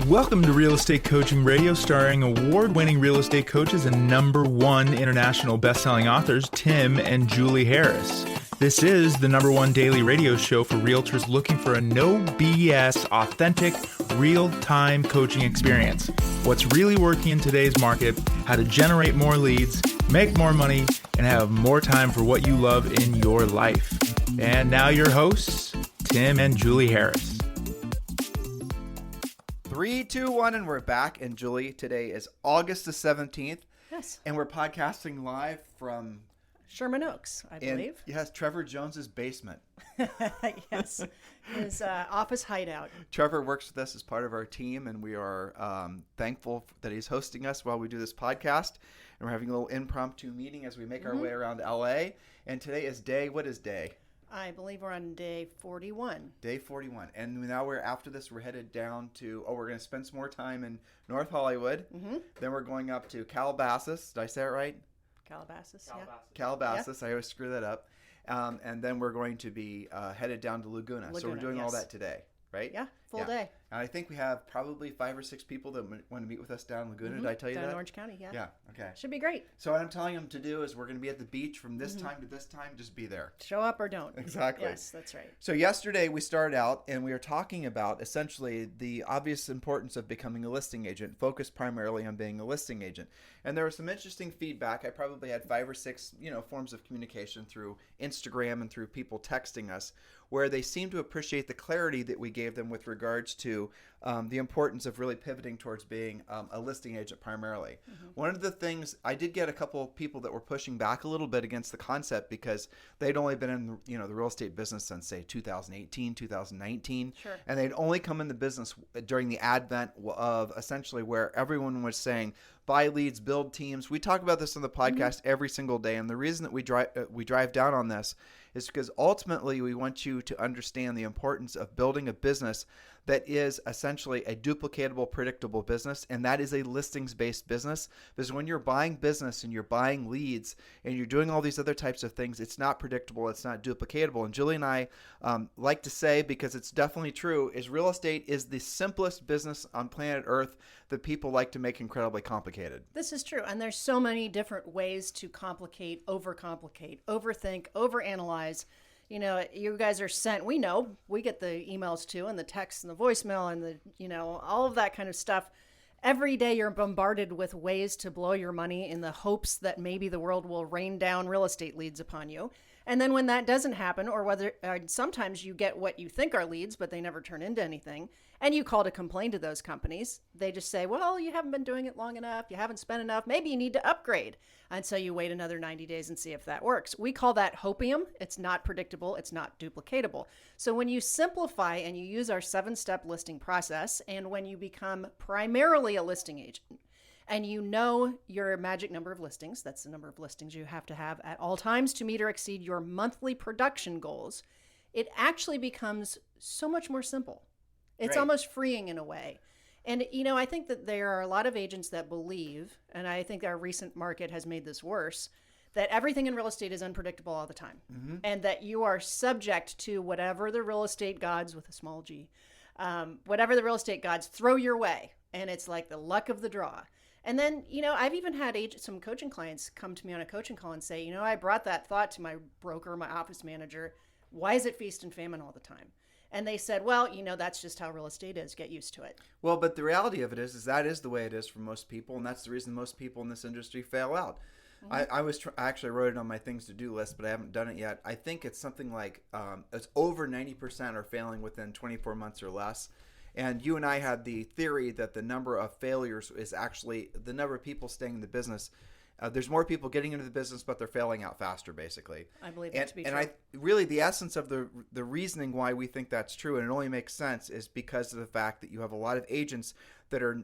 Welcome to Real Estate Coaching Radio, starring award-winning real estate coaches and #1 international best-selling authors, Tim and Julie Harris. This is the #1 daily radio show for realtors looking for a no BS, authentic, real-time coaching experience. What's really working in today's market, how to generate more leads, make more money, and have more time for what you love in your life. And now your hosts, Tim and Julie Harris. 3, 2, 1, and we're back. And Julie, today is August the 17th. Yes. And we're podcasting live from Sherman Oaks, I believe. Yes, Trevor Jones's basement. Yes, his office hideout. Trevor works with us as part of our team, and we are thankful that he's hosting us while we do this podcast. And we're having a little impromptu meeting as we make our way around LA. And today is what is day? I believe we're on day 41. Day 41. And now after this, we're headed down to, we're going to spend some more time in North Hollywood. Mm-hmm. Then we're going up to Calabasas. Did I say it right? Calabasas. Calabasas. Yeah. I always screw that up. And then we're going to be headed down to Laguna. So we're doing all that today, right? Yeah, full day. And I think we have probably 5 or 6 people that want to meet with us down in Laguna. Did I tell you down that? in Orange County, yeah. Yeah, okay. Should be great. So what I'm telling them to do is we're going to be at the beach from this time to this time. Just be there. Show up or don't. Exactly. Yes, that's right. So yesterday we started out and we were talking about essentially the obvious importance of becoming a listing agent, focused primarily on being a listing agent. And there was some interesting feedback. I probably had 5 or 6, forms of communication through Instagram and through people texting us, where they seemed to appreciate the clarity that we gave them with regards to the importance of really pivoting towards being a listing agent primarily. Mm-hmm. One of the things, I did get a couple of people that were pushing back a little bit against the concept because they'd only been in the real estate business since, say, 2018, 2019. Sure. And they'd only come in the business during the advent of essentially where everyone was saying, buy leads, build teams. We talk about this on the podcast every single day. And the reason that we drive down on this is because ultimately we want you to understand the importance of building a business that is essentially a duplicatable, predictable business, and that is a listings-based business. Because when you're buying business and you're buying leads and you're doing all these other types of things, it's not predictable, it's not duplicatable. And Julie and I like to say, because it's definitely true, is real estate is the simplest business on planet Earth that people like to make incredibly complicated. This is true, and there's so many different ways to complicate, overthink, overanalyze. You guys are sent, we get the emails too, and the texts and the voicemail and the, all of that kind of stuff. Every day you're bombarded with ways to blow your money in the hopes that maybe the world will rain down real estate leads upon you. And then when that doesn't happen, or sometimes you get what you think are leads, but they never turn into anything, and you call to complain to those companies, they just say, well, you haven't been doing it long enough, you haven't spent enough, maybe you need to upgrade. And so you wait another 90 days and see if that works. We call that hopium. It's not predictable. It's not duplicatable. So when you simplify and you use our 7-step listing process, and when you become primarily a listing agent, and you know your magic number of listings, that's the number of listings you have to have at all times to meet or exceed your monthly production goals, it actually becomes so much more simple. It's almost freeing in a way. And, I think that there are a lot of agents that believe, and I think our recent market has made this worse, that everything in real estate is unpredictable all the time. Mm-hmm. And that you are subject to whatever the real estate gods, with a small g, whatever the real estate gods throw your way. And it's like the luck of the draw. And then, I've even had some coaching clients come to me on a coaching call and say, I brought that thought to my broker, my office manager. Why is it feast and famine all the time? And they said, well, that's just how real estate is. Get used to it. Well, but the reality of it is that is the way it is for most people. And that's the reason most people in this industry fail out. Mm-hmm. I actually wrote it on my things to do list, but I haven't done it yet. I think it's something like it's over 90% are failing within 24 months or less. And you and I had the theory that the number of failures is actually the number of people staying in the business. There's more people getting into the business, but they're failing out faster, basically. I believe that to be true. And really the essence of the reasoning why we think that's true, and it only makes sense, is because of the fact that you have a lot of agents that are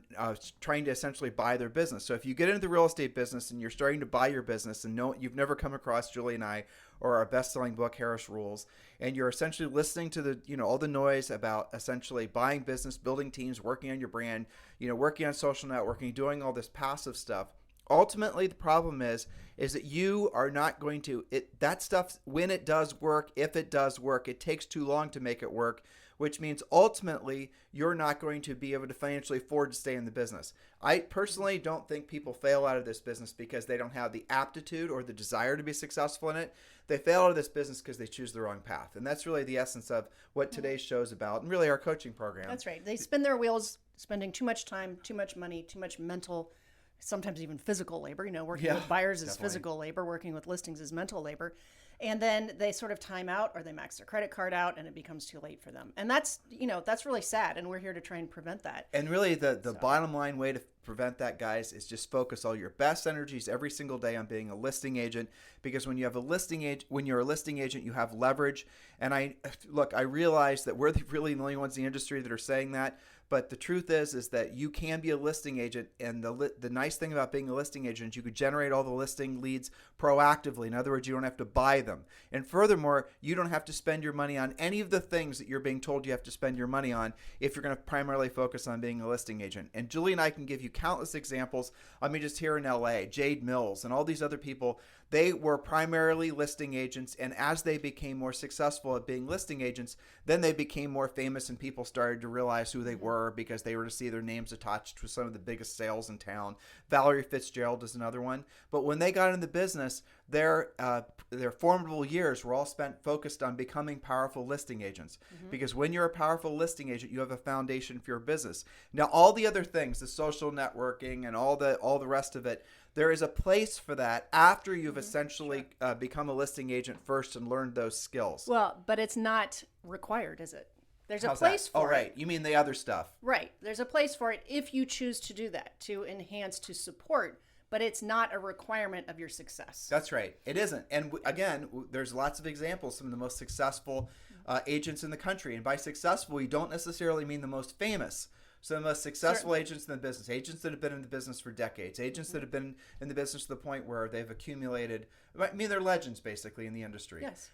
trying to essentially buy their business. So if you get into the real estate business and you're starting to buy your business, and you've never come across Julie and I or our best-selling book, Harris Rules, and you're essentially listening to the all the noise about essentially buying business, building teams, working on your brand, working on social networking, doing all this passive stuff. Ultimately, the problem is that you are not going to, that stuff, when it does work, if it does work, it takes too long to make it work, which means ultimately you're not going to be able to financially afford to stay in the business. I personally don't think people fail out of this business because they don't have the aptitude or the desire to be successful in it. They fail out of this business because they choose the wrong path. And that's really the essence of what today's show is about and really our coaching program. That's right. They spin their wheels spending too much time, too much money, too much mental, sometimes even physical labor. Working with buyers is physical labor, working with listings is mental labor. And then they sort of time out or they max their credit card out and it becomes too late for them. And that's really sad. And we're here to try and prevent that. And really the bottom line way to prevent that, guys, is just focus all your best energies every single day on being a listing agent, because when you're a listing agent, you have leverage. And I realize that we're really the only ones in the industry that are saying that. But the truth is that you can be a listing agent, and the nice thing about being a listing agent is you could generate all the listing leads proactively. In other words, you don't have to buy them. And furthermore, you don't have to spend your money on any of the things that you're being told you have to spend your money on if you're going to primarily focus on being a listing agent. And Julie and I can give you countless examples. I mean, just here in LA, Jade Mills and all these other people, they were primarily listing agents, and as they became more successful at being listing agents, then they became more famous and people started to realize who they were because they were to see their names attached to some of the biggest sales in town. Valerie Fitzgerald is another one. But when they got into business, their formidable years were all spent focused on becoming powerful listing agents. Because when you're a powerful listing agent, you have a foundation for your business. Now, all the other things, the social networking and all the rest of it, there is a place for that after you've essentially become a listing agent first and learned those skills. Well, but it's not required, is it? There's How's a place that? for Oh, right. it. You mean the other stuff. Right. There's a place for it if you choose to do that, to enhance, to support, but it's not a requirement of your success. That's right. It isn't. And again, there's lots of examples. Some of the most successful agents in the country. And by successful, we don't necessarily mean the most famous. So the most successful agents in the business, agents that have been in the business for decades, agents that have been in the business to the point where they've accumulated, they're legends basically in the industry. Yes.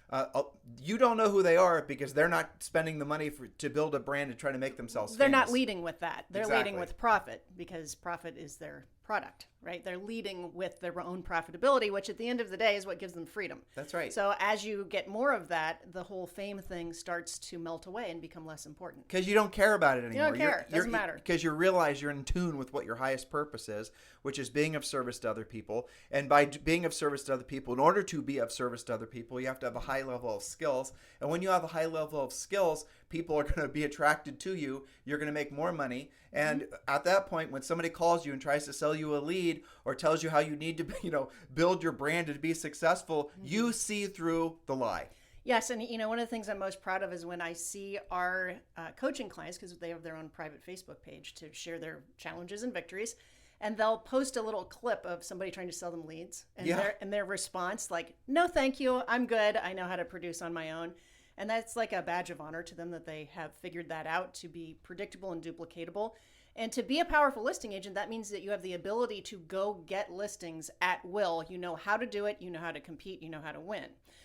You don't know who they are because they're not spending the money to build a brand and try to make themselves They're famous. not leading with that. They're Exactly. leading with profit because profit is their product, right? They're leading with their own profitability, which at the end of the day is what gives them freedom. That's right. So as you get more of that, the whole fame thing starts to melt away and become less important. Because you don't care about it anymore. You don't care. It doesn't matter. Because you realize you're in tune with what your highest purpose is, which is being of service to other people. And by being of service to other people, in order to be of service to other people, you have to have a high level of skills. And when you have a high level of skills, people are going to be attracted to you. You're going to make more money. And at that point, when somebody calls you and tries to sell you a lead or tells you how you need to, build your brand to be successful, you see through the lie. Yes, and one of the things I'm most proud of is when I see our coaching clients, because they have their own private Facebook page to share their challenges and victories, and they'll post a little clip of somebody trying to sell them leads, and their response like, "No, thank you, I'm good. I know how to produce on my own." And that's like a badge of honor to them that they have figured that out to be predictable and duplicatable. And to be a powerful listing agent, that means that you have the ability to go get listings at will. You know how to do it. You know how to compete. You know how to win.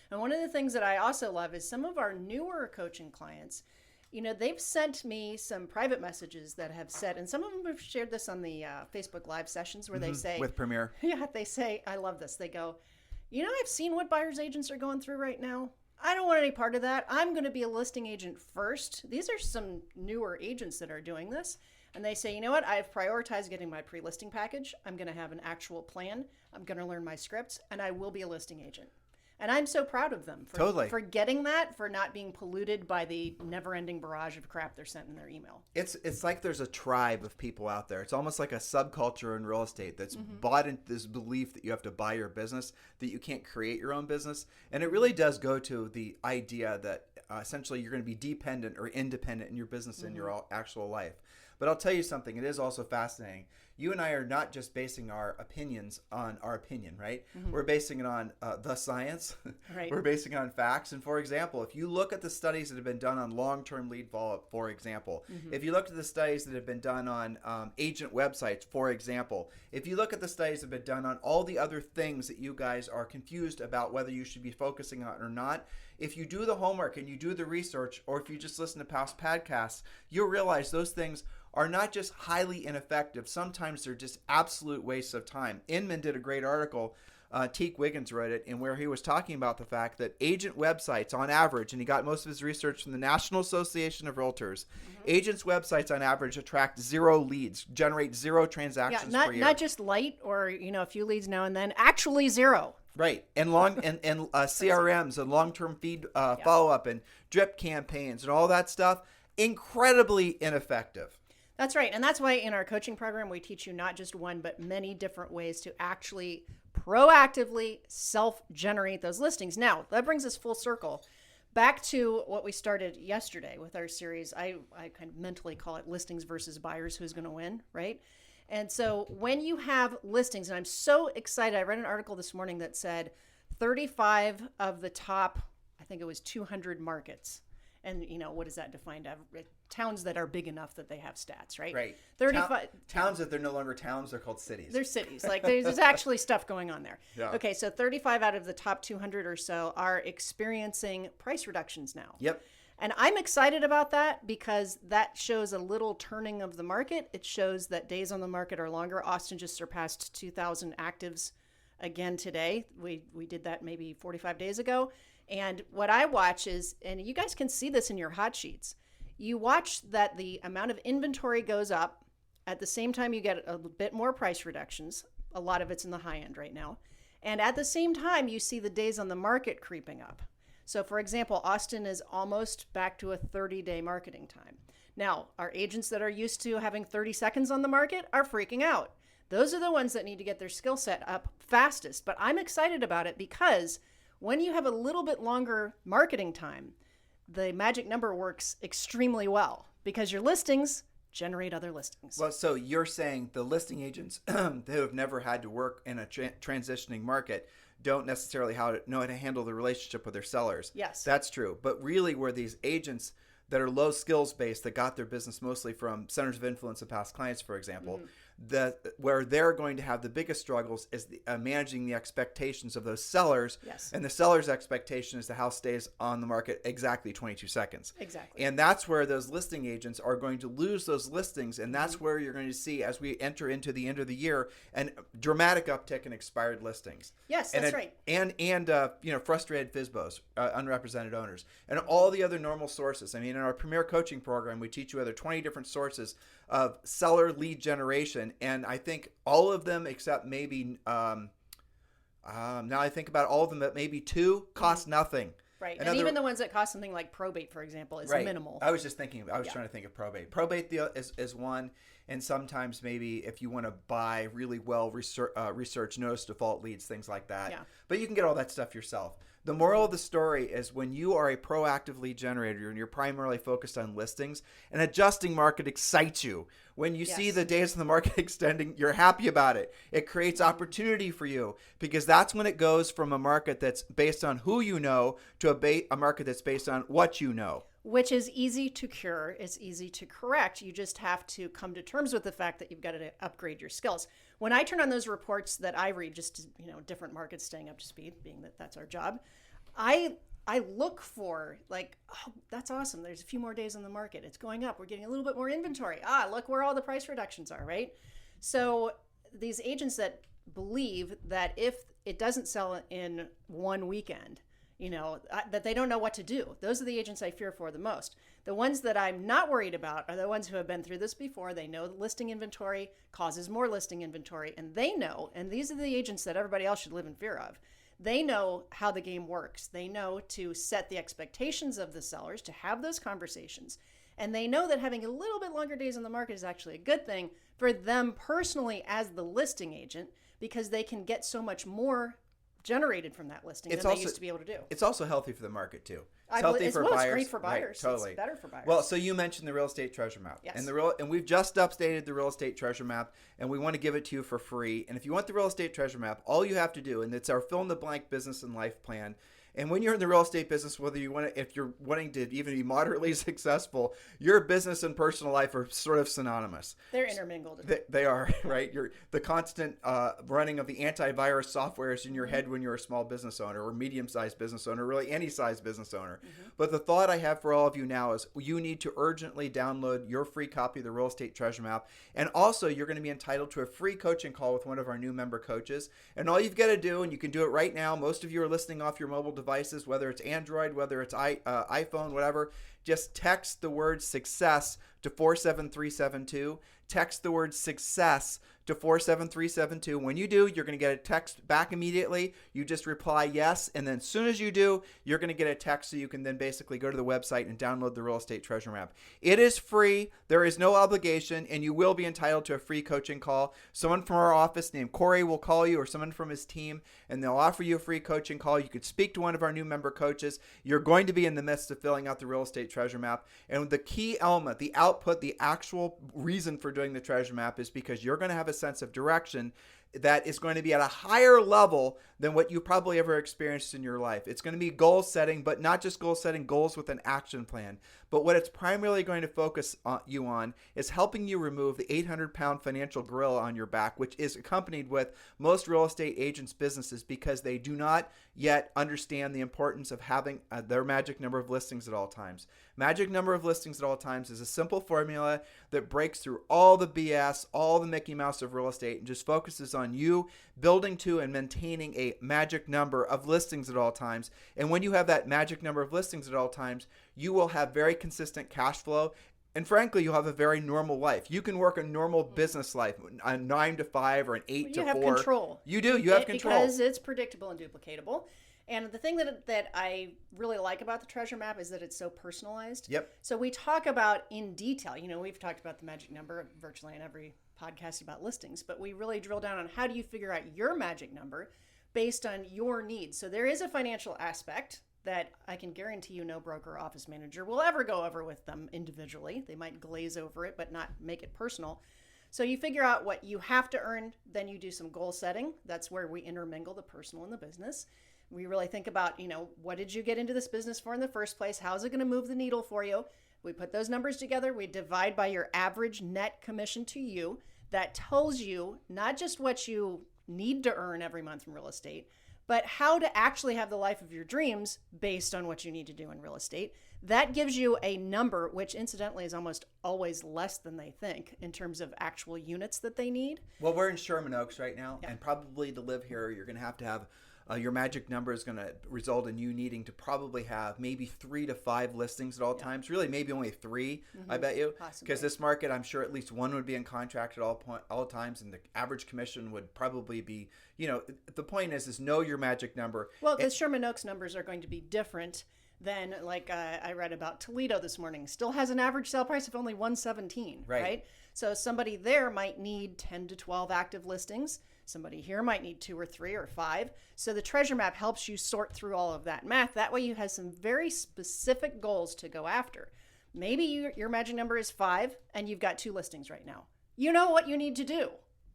And one of the things that I also love is some of our newer coaching clients, they've sent me some private messages that have said, and some of them have shared this on the Facebook Live sessions where they say, with Premier. Yeah, they say, I love this. They go, I've seen what buyer's agents are going through right now. I don't want any part of that. I'm going to be a listing agent first. These are some newer agents that are doing this. And they say, you know what? I've prioritized getting my pre-listing package. I'm going to have an actual plan. I'm going to learn my scripts, and I will be a listing agent. And I'm so proud of them for getting that, for not being polluted by the never-ending barrage of crap they're sent in their email. It's like there's a tribe of people out there. It's almost like a subculture in real estate that's bought into this belief that you have to buy your business, that you can't create your own business. And it really does go to the idea that essentially you're going to be dependent or independent in your business in your actual life. But I'll tell you something, it is also fascinating. You and I are not just basing our opinions on our opinion, right? We're basing it on the science. Right. We're basing it on facts. And for example, if you look at the studies that have been done on long-term lead follow-up, for example, if you look at the studies that have been done on agent websites, for example, if you look at the studies that have been done on all the other things that you guys are confused about whether you should be focusing on or not, if you do the homework and you do the research, or if you just listen to past podcasts, you'll realize those things are not just highly ineffective. Sometimes they're just absolute wastes of time. Inman did a great article Teak Wiggins wrote it, and where he was talking about the fact that agent websites on average, and he got most of his research from the National Association of Realtors, agents' websites on average attract 0 leads, generate 0 transactions per year. Not just light or, a few leads now and then, actually 0. Right, and CRMs and long-term feed follow-up and drip campaigns and all that stuff, incredibly ineffective. That's right, and that's why in our coaching program we teach you not just one but many different ways to actually proactively self-generate those listings. Now, that brings us full circle back to what we started yesterday with our series. I kind of mentally call it listings versus buyers, who's going to win, right? And so when you have listings, and I'm so excited, I read an article this morning that said 35 of the top, I think it was 200 markets. And, what is that defined as? Towns that are big enough that they have stats, right? Right. 35 towns that they're no longer towns, they're called cities. They're cities. Like there's actually stuff going on there. Yeah. Okay, so 35 out of the top 200 or so are experiencing price reductions now. Yep. And I'm excited about that because that shows a little turning of the market. It shows that days on the market are longer. Austin just surpassed 2,000 actives again today. We did that maybe 45 days ago. And what I watch is, and you guys can see this in your hot sheets, you watch that the amount of inventory goes up. At the same time, you get a bit more price reductions. A lot of it's in the high end right now. And at the same time, you see the days on the market creeping up. So for example, Austin is almost back to a 30-day marketing time. Now, our agents that are used to having 30 seconds on the market are freaking out. Those are the ones that need to get their skill set up fastest. But I'm excited about it because when you have a little bit longer marketing time, the magic number works extremely well because your listings generate other listings. Well, so you're saying the listing agents who have never had to work in a transitioning market don't necessarily know how to handle the relationship with their sellers. Yes. That's true. But really where these agents that are low skills based, that got their business mostly from centers of influence of past clients, for example, where they're going to have the biggest struggles is managing the expectations of those sellers. Yes. And the seller's expectation is the house stays on the market exactly 22 seconds. Exactly. And that's where those listing agents are going to lose those listings. And that's where you're going to see, as we enter into the end of the year, a dramatic uptick in expired listings. Yes, that's right. And frustrated FSBOs, unrepresented owners, and all the other normal sources. I mean, in our Premier Coaching Program, we teach you other 20 different sources of seller lead generation. And I think all of them, except maybe, now I think about all of them, but maybe 2 cost nothing. Right. And even the ones that cost something like probate, for example, is minimal. I was trying to think of probate. Probate is one. And sometimes maybe if you want to buy really well research notice default leads, things like that. Yeah. But you can get all that stuff yourself. The moral of the story is when you are a proactive lead generator and you're primarily focused on listings, an adjusting market excites you. When you see the days of the market extending, you're happy about it. It creates opportunity for you because that's when it goes from a market that's based on who you know to a market that's based on what you know. Which is easy to cure. It's easy to correct. You just have to come to terms with the fact that you've got to upgrade your skills. When I turn on those reports that I read, just to, different markets staying up to speed, being that that's our job, I look for like, oh, that's awesome. There's a few more days on the market. It's going up. We're getting a little bit more inventory. Look where all the price reductions are, right? So these agents that believe that if it doesn't sell in one weekend, that they don't know what to do. Those are the agents I fear for the most. The ones that I'm not worried about are the ones who have been through this before. They know that listing inventory causes more listing inventory, and they know, and these are the agents that everybody else should live in fear of. They know how the game works. They know to set the expectations of the sellers, to have those conversations. And they know that having a little bit longer days on the market is actually a good thing for them personally as the listing agent because they can get so much more generated from that listing than they used to be able to do. It's also healthy for the market too. It's healthy for buyers. It's great for buyers. Right, totally. It's better for buyers. Well, so you mentioned the real estate treasure map. Yes. And we've just updated the real estate treasure map, and we want to give it to you for free. And if you want the real estate treasure map, all you have to do, and it's our fill in the blank business and life plan, And when you're in the real estate business, whether you want to, if you're wanting to even be moderately successful, your business and personal life are sort of synonymous. They're intermingled. They are, right? You're the constant running of the antivirus software is in your head when you're a small business owner or medium-sized business owner, really any size business owner. But the thought I have for all of you now is you need to urgently download your free copy of the Real Estate Treasure Map. And also, you're going to be entitled to a free coaching call with one of our new member coaches. And all you've got to do, and you can do it right now, most of you are listening off your mobile devices, whether it's Android, whether it's iPhone, whatever, just text the word success to 47372. Text the word success to 47372. When you do, you're going to get a text back immediately. You just reply yes, and then as soon as you do, you're going to get a text so you can then basically go to the website and download the Real Estate Treasure Map. It is free. There is no obligation, and you will be entitled to a free coaching call. Someone from our office named Corey will call you, or someone from his team, and they'll offer you a free coaching call. You could speak to one of our new member coaches. You're going to be in the midst of filling out the Real Estate Treasure Map, and the key element, the output, the actual reason for doing the treasure map is because you're going to have a sense of direction that is going to be at a higher level than what you probably ever experienced in your life. It's going to be goal setting, but not just goal setting, goals with an action plan. But what it's primarily going to focus you on is helping you remove the 800-pound financial gorilla on your back, which is accompanied with most real estate agents' businesses because they do not yet understand the importance of having their magic number of listings at all times. Magic number of listings at all times is a simple formula that breaks through all the BS, all the Mickey Mouse of real estate, and just focuses on you building to and maintaining a magic number of listings at all times. And when you have that magic number of listings at all times, you will have very consistent cash flow. And frankly, you'll have a very normal life. You can work a normal business life, a 9 to 5 or an 8 to 4. You have control. You do. You have control. Because it's predictable and duplicatable. And the thing that I really like about the treasure map is that it's so personalized. Yep. So we talk about in detail, we've talked about the magic number virtually in every podcast about listings, but we really drill down on how do you figure out your magic number based on your needs. So there is a financial aspect that I can guarantee you no broker or office manager will ever go over with them individually. They might glaze over it, but not make it personal. So you figure out what you have to earn, then you do some goal setting. That's where we intermingle the personal and the business. We really think about, what did you get into this business for in the first place? How's it going to move the needle for you? We put those numbers together. We divide by your average net commission to you. That tells you not just what you need to earn every month from real estate, but how to actually have the life of your dreams based on what you need to do in real estate. That gives you a number, which incidentally is almost always less than they think in terms of actual units that they need. Well, we're in Sherman Oaks right now, and probably to live here, you're going to have your magic number is going to result in you needing to probably have maybe 3 to 5 listings at all times. Really, maybe only 3, I bet you. Because this market, I'm sure at least one would be in contract at all times, and the average commission would probably be, the point is know your magic number. Well, the Sherman Oaks numbers are going to be different than, like I read about Toledo this morning. Still has an average sale price of only $117, right? So somebody there might need 10 to 12 active listings. Somebody here might need 2 or 3 or 5. So the treasure map helps you sort through all of that math. That way you have some very specific goals to go after. Maybe your magic number is 5 and you've got 2 listings right now. You know what you need to do.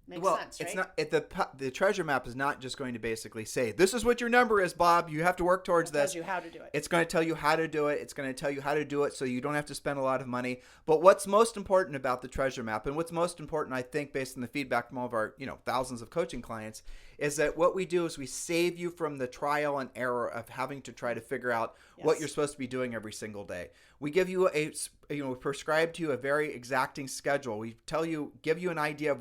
Makes sense, right? It's not the treasure map is not just going to basically say, this is what your number is, Bob. You have to work towards this. It tells you how to do it. It's going to tell you how to do it. It's going to tell you how to do it so you don't have to spend a lot of money. But what's most important about the treasure map, and what's most important, I think, based on the feedback from all of our thousands of coaching clients, is that what we do is we save you from the trial and error of having to try to figure out what you're supposed to be doing every single day. We give you prescribe to you a very exacting schedule. We give you an idea of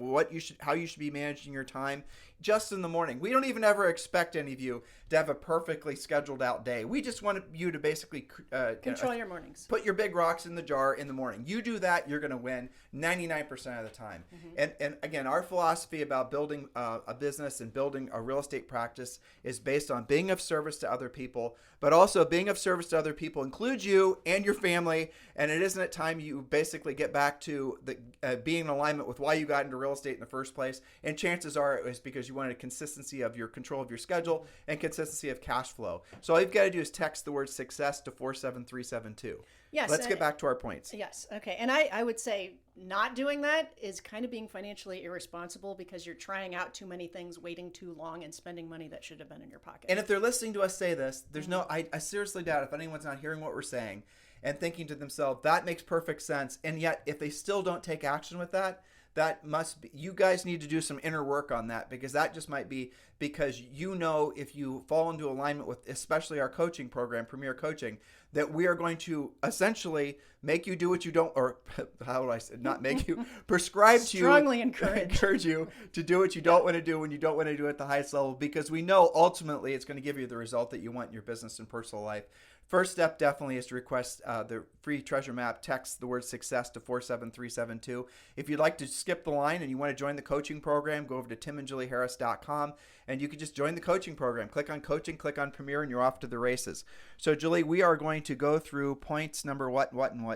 how you should be managing your time just in the morning. We don't even ever expect any of you to have a perfectly scheduled out day. We just want you to basically control your mornings. Put your big rocks in the jar in the morning. You do that, you're going to win 99% of the time. And again, our philosophy about building a business and building a real estate practice is based on being of service to other people, but also being of service to other people includes you and your family. And it isn't at time you basically get back to being in alignment with why you got into real estate in the first place. And chances are it was because you wanted consistency of your control of your schedule and consistency of cash flow. So all you've got to do is text the word success to 47372. Yes. Let's get back to our points. Yes. Okay. And I would say not doing that is kind of being financially irresponsible because you're trying out too many things, waiting too long, and spending money that should have been in your pocket. And if they're listening to us say this, there's I seriously doubt if anyone's not hearing what we're saying and thinking to themselves, that makes perfect sense. And yet, if they still don't take action with that, that must be, you guys need to do some inner work on that, because that just might be because if you fall into alignment with especially our coaching program, Premier Coaching, that we are going to essentially make you do what you don't, or how would I say, not make you, prescribe to you, strongly encourage you to do what you don't want to do when you don't want to do it at the highest level, because we know ultimately it's going to give you the result that you want in your business and personal life. First step definitely is to request the free treasure map. Text the word success to 47372. If you'd like to skip the line and you want to join the coaching program, go over to timandjulieharris.com and you can just join the coaching program. Click on coaching, click on Premier, and you're off to the races. So Julie, we are going to go through points number what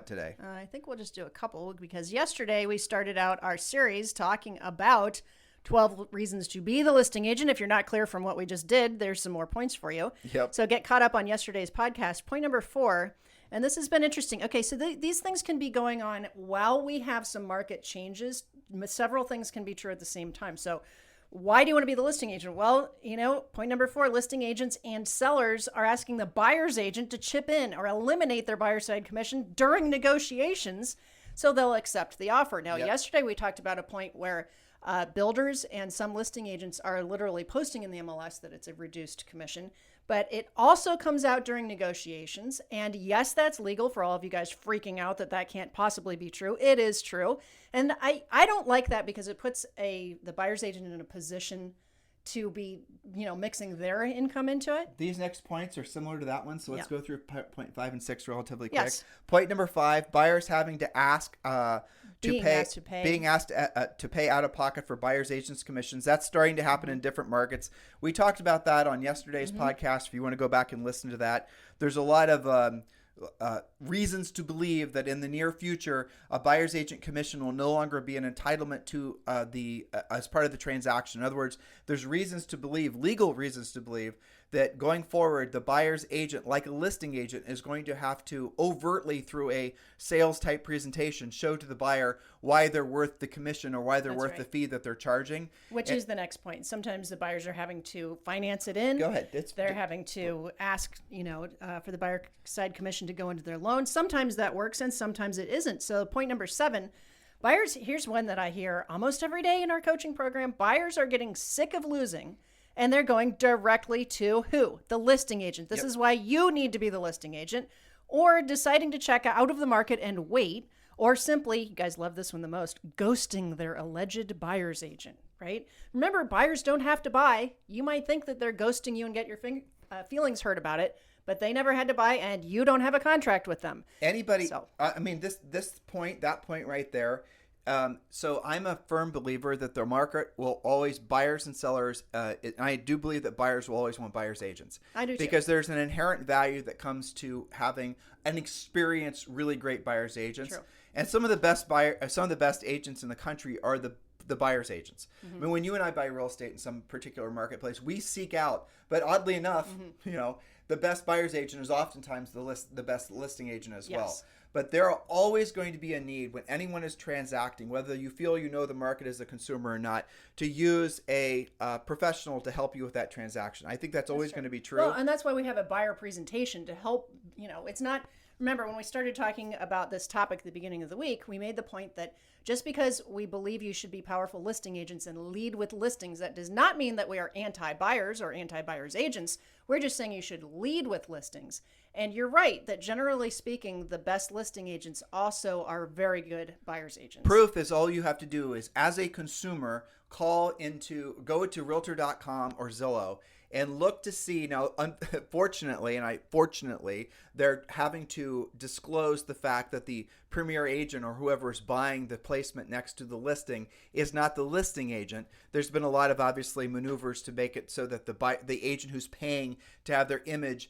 today? I think we'll just do a couple, because yesterday we started out our series talking about 12 reasons to be the listing agent. If you're not clear from what we just did, there's some more points for you. Yep. So get caught up on yesterday's podcast. Point number 4, and this has been interesting. Okay, so these things can be going on while we have some market changes. Several things can be true at the same time. So why do you want to be the listing agent? Well, point number 4, listing agents and sellers are asking the buyer's agent to chip in or eliminate their buyer side commission during negotiations so they'll accept the offer. Now, Yesterday we talked about a point where builders and some listing agents are literally posting in the MLS that it's a reduced commission, but it also comes out during negotiations. And yes, that's legal for all of you guys freaking out that can't possibly be true. It is true. And I don't like that, because it puts the buyer's agent in a position to be, mixing their income into it. These next points are similar to that one, so let's go through point 5 and 6 relatively quick. Yes. Point number 5, buyers having to ask Being asked to pay out of pocket for buyers agents commissions. That's starting to happen in different markets. We talked about that on yesterday's podcast. If you want to go back and listen to that, there's a lot of reasons to believe that in the near future, a buyer's agent commission will no longer be an entitlement to as part of the transaction. In other words, there's reasons to believe, legal reasons to believe, that going forward, the buyer's agent, like a listing agent, is going to have to overtly, through a sales type presentation, show to the buyer why they're worth the commission or why they're worth the fee that they're charging. Which is the next point. Sometimes the buyers are having to finance it in. Go ahead. They're having to ask, for the buyer side commission to go into their loan. Sometimes that works and sometimes it isn't. So point number 7, buyers, here's one that I hear almost every day in our coaching program. Buyers are getting sick of losing, and they're going directly to who? The listing agent. This is why you need to be the listing agent, or deciding to check out of the market and wait, or simply, you guys love this one the most, ghosting their alleged buyer's agent, right? Remember, buyers don't have to buy. You might think that they're ghosting you and get your feelings hurt about it, but they never had to buy, and you don't have a contract with them. Anybody, that point right there. So I'm a firm believer that the market will always, buyers and sellers, I do believe that buyers will always want buyers agents. I do too. Because there's an inherent value that comes to having an experienced, really great buyers agents. True. And some of the best agents in the country are the buyer's agents. I mean, when you and I buy real estate in some particular marketplace, we seek out, but oddly enough, the best buyer's agent is oftentimes the best listing agent as well. But there are always going to be a need when anyone is transacting, whether you feel the market as a consumer or not, to use a professional to help you with that transaction. I think that's always going to be true. Well, and that's why we have a buyer presentation to help, it's not, remember when we started talking about this topic at the beginning of the week, we made the point that just because we believe you should be powerful listing agents and lead with listings, that does not mean that we are anti-buyers or anti-buyers agents. We're just saying you should lead with listings. And you're right that generally speaking, the best listing agents also are very good buyer's agents. Proof is all you have to do is, as a consumer, go to realtor.com or Zillow and look to see. Now, fortunately, they're having to disclose the fact that the premier agent or whoever is buying the placement next to the listing is not the listing agent. There's been a lot of obviously maneuvers to make it so that the agent who's paying to have their image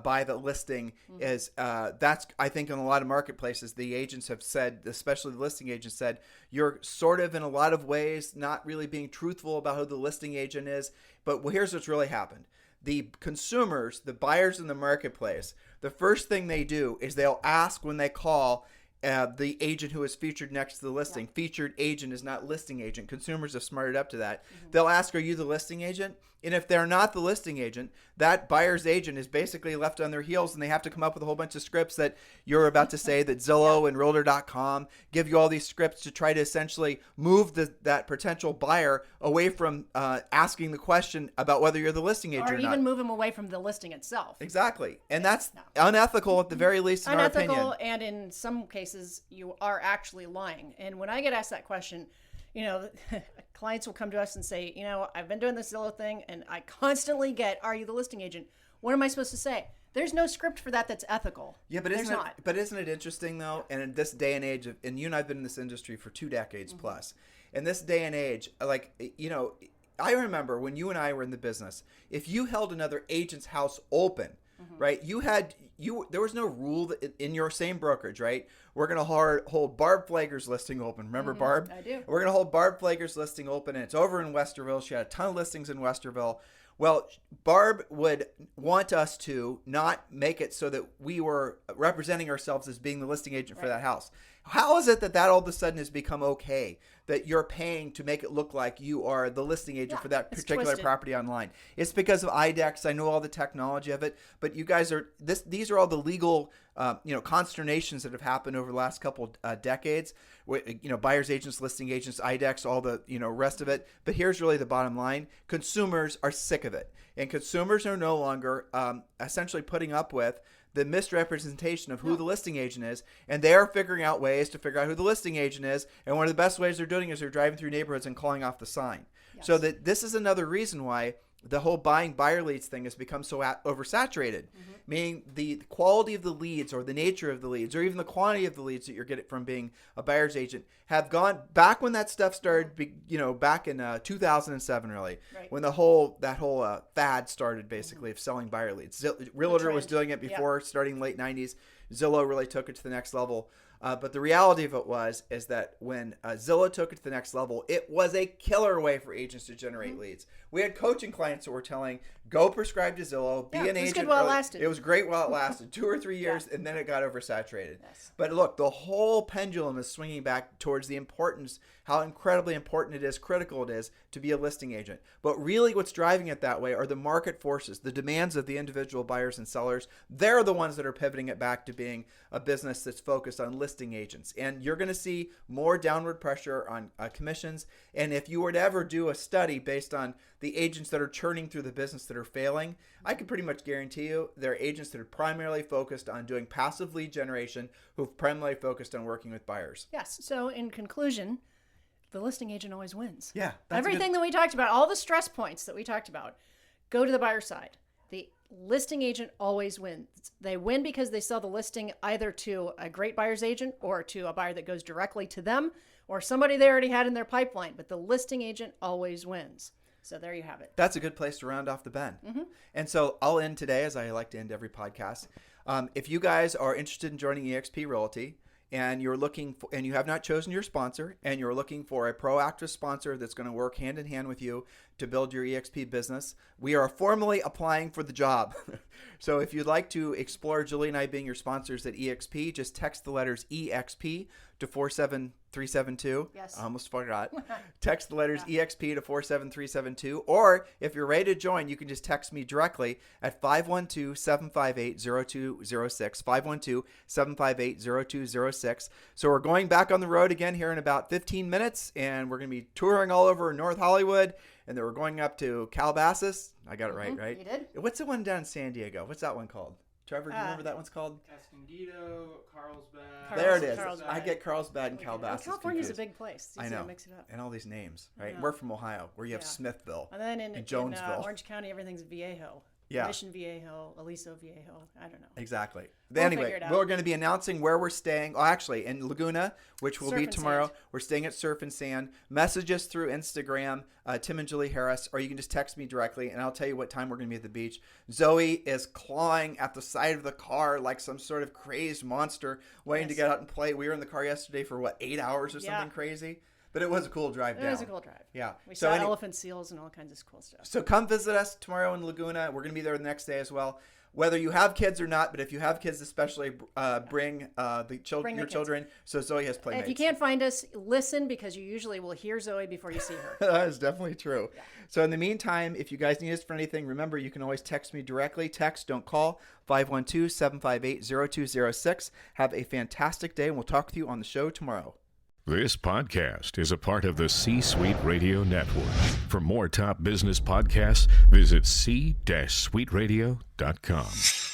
by the listing is that's, I think, in a lot of marketplaces, the agents have said, especially the listing agent said, you're sort of in a lot of ways not really being truthful about who the listing agent is. But here's what's really happened. The consumers, the buyers in the marketplace, the first thing they do is they'll ask when they call, the agent who is featured next to the listing. Yeah. Featured agent is not listing agent. Consumers have smarted up to that. Mm-hmm. They'll ask, are you the listing agent? And if they're not the listing agent, that buyer's agent is basically left on their heels, and they have to come up with a whole bunch of scripts that you're about to say, that Zillow and Realtor.com give you all these scripts to try to essentially move that potential buyer away from asking the question about whether you're the listing agent or not. Or even move them away from the listing itself. Exactly. And that's unethical at the very least, in our opinion. Unethical, and in some cases, you are actually lying. And when I get asked that question, clients will come to us and say, I've been doing this Zillow thing and I constantly get, are you the listing agent? What am I supposed to say? There's no script for that that's ethical. Yeah, but isn't it interesting though? And in this day and age, and you and I've been in this industry for 2 decades mm-hmm. plus. In this day and age, I remember when you and I were in the business, if you held another agent's house open, mm-hmm. right? There was no rule that in your same brokerage, right? We're going to hold Barb Flager's listing open. Remember mm-hmm. Barb? I do. We're going to hold Barb Flager's listing open, and it's over in Westerville. She had a ton of listings in Westerville. Well, Barb would want us to not make it so that we were representing ourselves as being the listing agent for that house. How is it that all of a sudden has become okay, that you're paying to make it look like you are the listing agent for that particular property online? It's because of IDEX. I know all the technology of it, but you guys these are all the legal consternations that have happened over the last couple decades. Buyers agents, listing agents, IDEX, all the rest of it. But here's really the bottom line: consumers are sick of it, and consumers are no longer essentially putting up with the misrepresentation of who the listing agent is, and they are figuring out ways to figure out who the listing agent is. And one of the best ways they're doing is they're driving through neighborhoods and calling off the sign. Yes. So that this is another reason why the whole buying buyer leads thing has become so oversaturated, mm-hmm. meaning the quality of the leads or the nature of the leads or even the quantity of the leads that you're getting from being a buyer's agent have gone back when that stuff started, back in 2007, really, right. when that whole fad started basically mm-hmm. of selling buyer leads. Realtor was doing it before, starting late 90s. Zillow really took it to the next level. But the reality of it is that when Zillow took it to the next level, it was a killer way for agents to generate mm-hmm. leads. We had coaching clients that were telling, go prescribe to Zillow, be an agent. It was good while it lasted. It was great while it lasted, 2 or 3 years, and then it got oversaturated. Yes. But look, the whole pendulum is swinging back towards the importance, how incredibly important it is, critical it is to be a listing agent. But really what's driving it that way are the market forces, the demands of the individual buyers and sellers. They're the ones that are pivoting it back to being a business that's focused on listing agents. And you're going to see more downward pressure on commissions. And if you were to ever do a study based on the agents that are churning through the business that are failing, I can pretty much guarantee you they're agents that are primarily focused on doing passive lead generation, who've primarily focused on working with buyers. Yes. So in conclusion, the listing agent always wins. Yeah. Everything that we talked about, all the stress points that we talked about, go to the buyer side. The listing agent always wins. They win because they sell the listing either to a great buyer's agent or to a buyer that goes directly to them or somebody they already had in their pipeline. But the listing agent always wins. So there you have it. That's a good place to round off the bend. Mm-hmm. And so I'll end today, as I like to end every podcast. If you guys are interested in joining eXp Realty, and you're looking for, and you have not chosen your sponsor, and you're looking for a proactive sponsor that's going to work hand in hand with you to build your EXP business, we are formally applying for the job. So if you'd like to explore Julie and I being your sponsors at EXP, just text the letters EXP to 47372. Yes. I almost forgot. Text the letters EXP to 47372. Or if you're ready to join, you can just text me directly at 512-758-0206. 512-758-0206. So we're going back on the road again here in about 15 minutes, and we're going to be touring all over North Hollywood. And then we're going up to Calabasas. I got it right? You did? What's the one down in San Diego? What's that one called? Trevor, do you remember that one's called? Escondido, Carlsbad. There it is. I get Carlsbad and Calabasas. California's a big place. It's easy to mix it up. And all these names, right? We're from Ohio, where you have Smithville and then in Jonesville. Orange County, everything's Viejo. Yeah. Mission Viejo, Aliso Viejo. I don't know. Exactly. Anyway, we're going to be announcing where we're staying. Oh, actually, in Laguna, which will be tomorrow. We're staying at Surf and Sand. Message us through Instagram, Tim and Julie Harris, or you can just text me directly, and I'll tell you what time we're going to be at the beach. Zoe is clawing at the side of the car like some sort of crazed monster, waiting to get out and play. We were in the car yesterday for, 8 hours or something crazy? But it was a cool drive down. It was a cool drive. Yeah. We saw elephant seals and all kinds of cool stuff. So come visit us tomorrow in Laguna. We're going to be there the next day as well. Whether you have kids or not, but if you have kids especially, bring your children so Zoe has playmates. If you can't find us, listen, because you usually will hear Zoe before you see her. That is definitely true. Yeah. So in the meantime, if you guys need us for anything, remember you can always text me directly. Text, don't call, 512-758-0206. Have a fantastic day, and we'll talk with you on the show tomorrow. This podcast is a part of the C-Suite Radio Network. For more top business podcasts, visit c-suiteradio.com.